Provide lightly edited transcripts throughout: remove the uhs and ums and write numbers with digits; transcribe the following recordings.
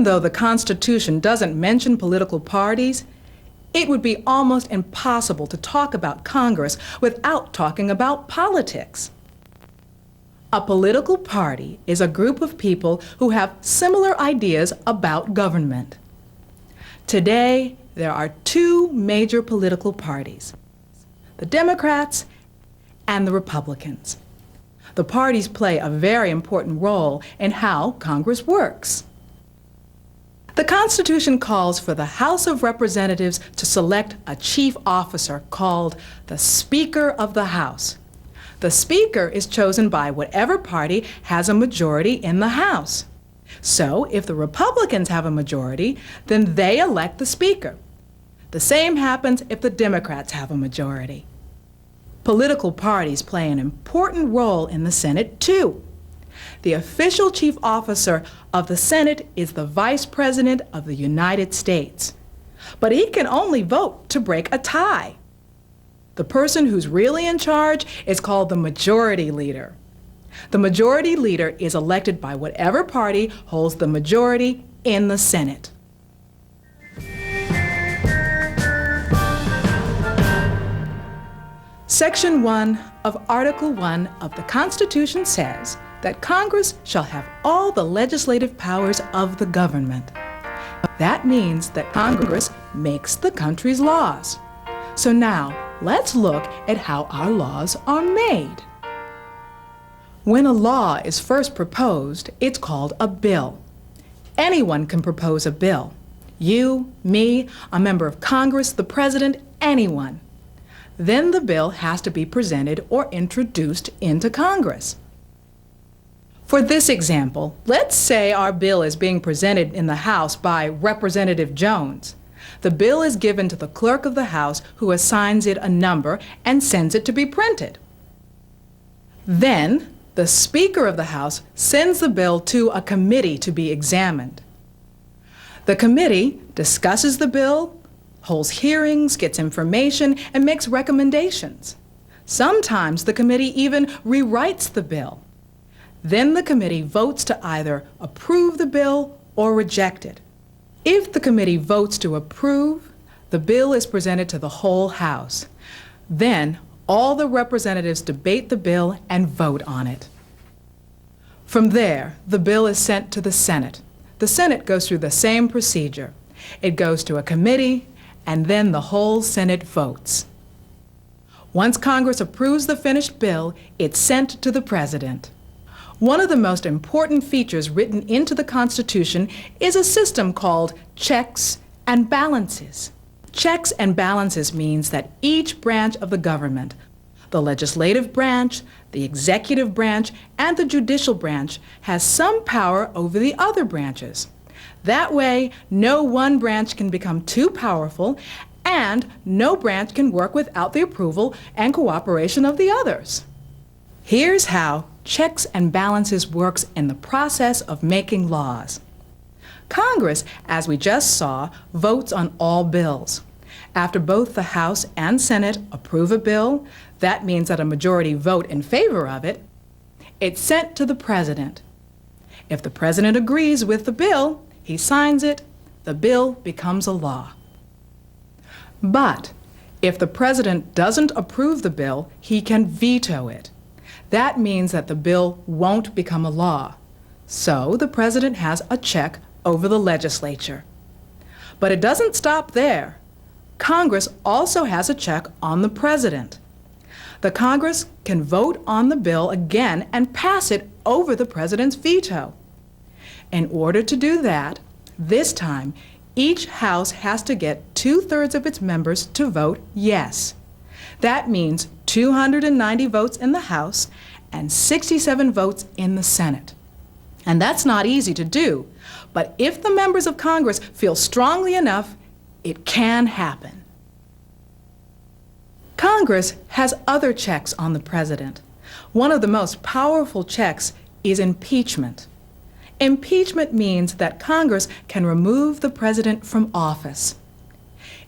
Even though the Constitution doesn't mention political parties, it would be almost impossible to talk about Congress without talking about politics. A political party is a group of people who have similar ideas about government. Today, there are two major political parties, the Democrats and the Republicans. The parties play a very important role in how Congress works. The Constitution calls for the House of Representatives to select a chief officer called the Speaker of the House. The Speaker is chosen by whatever party has a majority in the House. So, if the Republicans have a majority, then they elect the Speaker. The same happens if the Democrats have a majority. Political parties play an important role in the Senate, too. The official chief officer of the Senate is the Vice President of the United States. But he can only vote to break a tie. The person who's really in charge is called the Majority Leader. The Majority Leader is elected by whatever party holds the majority in the Senate. Section 1 of Article 1 of the Constitution says that Congress shall have all the legislative powers of the government. That means that Congress makes the country's laws. So now, let's look at how our laws are made. When a law is first proposed, it's called a bill. Anyone can propose a bill. You, me, a member of Congress, the president, anyone. Then the bill has to be presented or introduced into Congress. For this example, let's say our bill is being presented in the House by Representative Jones. The bill is given to the clerk of the House, who assigns it a number and sends it to be printed. Then, the Speaker of the House sends the bill to a committee to be examined. The committee discusses the bill, holds hearings, gets information, and makes recommendations. Sometimes the committee even rewrites the bill. Then the committee votes to either approve the bill or reject it. If the committee votes to approve, the bill is presented to the whole House. Then all the representatives debate the bill and vote on it. From there, the bill is sent to the Senate. The Senate goes through the same procedure. It goes to a committee, and then the whole Senate votes. Once Congress approves the finished bill, it's sent to the President. One of the most important features written into the Constitution is a system called checks and balances. Checks and balances means that each branch of the government, the legislative branch, the executive branch, and the judicial branch, has some power over the other branches. That way, no one branch can become too powerful, and no branch can work without the approval and cooperation of the others. Here's how checks and balances works in the process of making laws. Congress, as we just saw, votes on all bills. After both the House and Senate approve a bill, that means that a majority vote in favor of it, it's sent to the President. If the President agrees with the bill, he signs it, the bill becomes a law. But if the President doesn't approve the bill, he can veto it. That means that the bill won't become a law. So the President has a check over the legislature. But it doesn't stop there. Congress also has a check on the President. The Congress can vote on the bill again and pass it over the President's veto. In order to do that, this time, each House has to get 2/3 of its members to vote yes. That means 290 votes in the House and 67 votes in the Senate. And that's not easy to do, but if the members of Congress feel strongly enough, it can happen. Congress has other checks on the President. One of the most powerful checks is impeachment. Impeachment means that Congress can remove the President from office.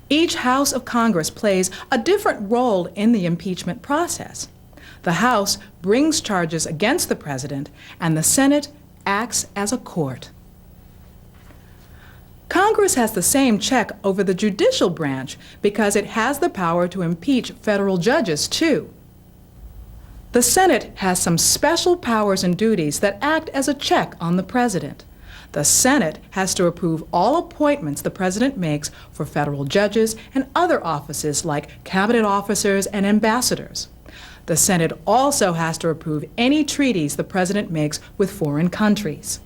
Each House of Congress plays a different role in the impeachment process. The House brings charges against the President, and the Senate acts as a court. Congress has the same check over the judicial branch because it has the power to impeach federal judges, too. The Senate has some special powers and duties that act as a check on the president. The Senate has to approve all appointments the president makes for federal judges and other offices like cabinet officers and ambassadors. The Senate also has to approve any treaties the president makes with foreign countries.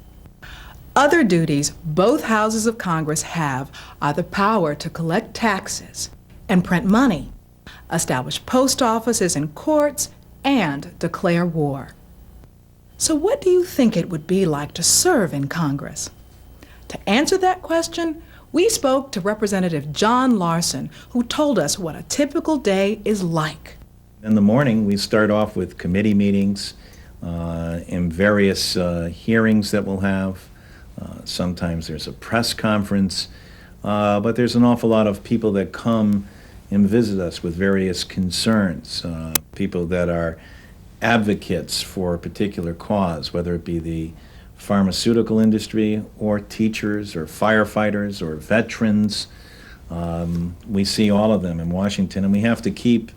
Other duties both houses of Congress have are the power to collect taxes and print money, establish post offices and courts, and declare war. So what do you think it would be like to serve in Congress? To answer that question, we spoke to Representative John Larson, who told us what a typical day is like. In the morning, we start off with committee meetings and various hearings that we'll have. Sometimes there's a press conference, but there's an awful lot of people that come and visit us with various concerns, people that are advocates for a particular cause, whether it be the pharmaceutical industry or teachers or firefighters or veterans. We see all of them in Washington, and we have to keep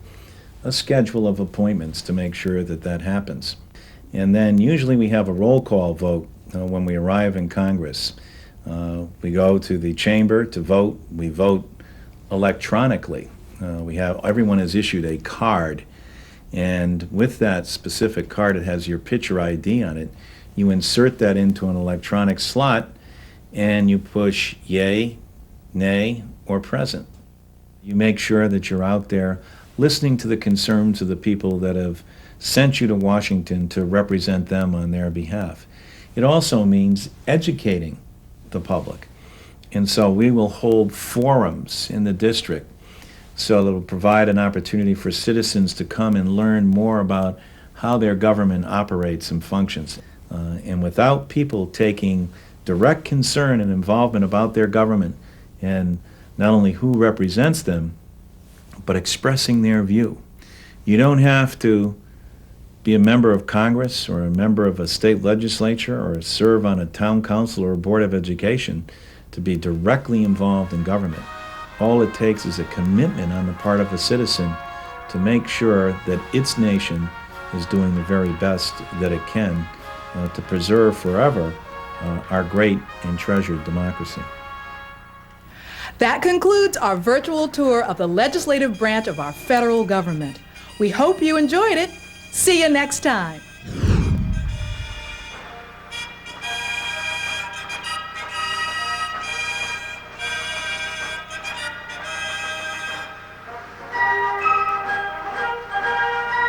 a schedule of appointments to make sure that that happens. And then usually we have a roll call vote when we arrive in Congress. We go to the chamber to vote. We vote electronically. Everyone is issued a card, and with that specific card, it has your picture ID on it. You insert that into an electronic slot, and you push yay, nay, or present. You make sure that you're out there listening to the concerns of the people that have sent you to Washington to represent them on their behalf. It also means educating the public. And so we will hold forums in the district so that it will provide an opportunity for citizens to come and learn more about how their government operates and functions. And without people taking direct concern and involvement about their government and not only who represents them, but expressing their view. You don't have to be a member of Congress or a member of a state legislature or serve on a town council or a board of education to be directly involved in government. All it takes is a commitment on the part of a citizen to make sure that its nation is doing the very best that it can to preserve forever our great and treasured democracy. That concludes our virtual tour of the legislative branch of our federal government. We hope you enjoyed it. See you next time.